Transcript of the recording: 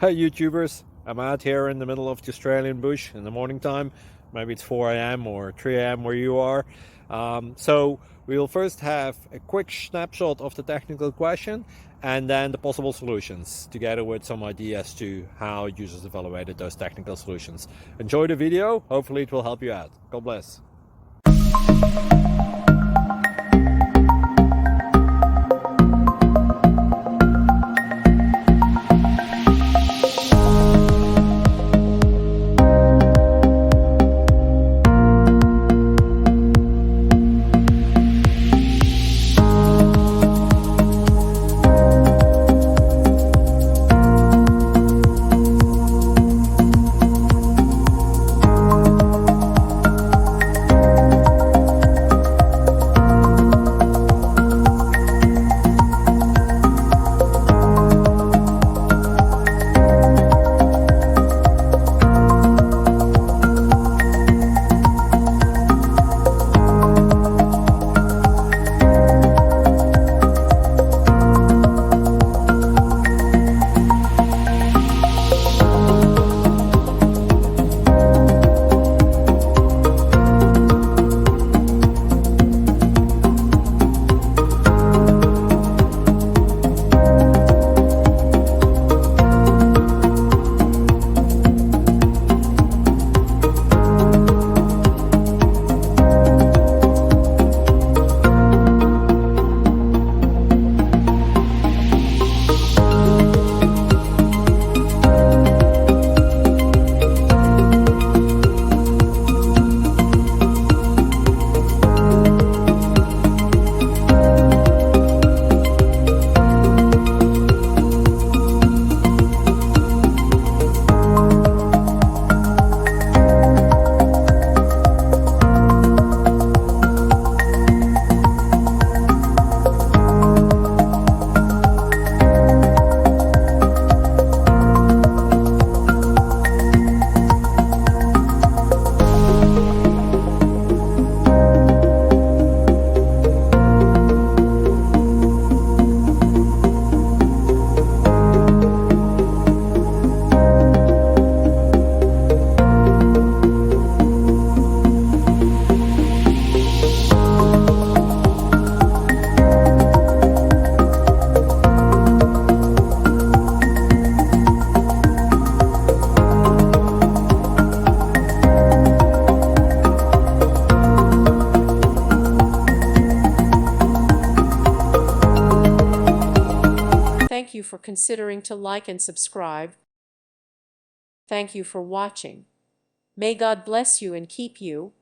Hey YouTubers, I'm out here in the middle of the Australian bush in the morning time. Maybe it's 4 a.m. or 3 a.m. where you are. So we'll first have a quick snapshot of the technical question and then the possible solutions, together with some ideas to how users evaluated those technical solutions. Enjoy the video, hopefully it will help you out. God bless. Thank you for considering to like and subscribe. Thank you for watching. May God bless you and keep you.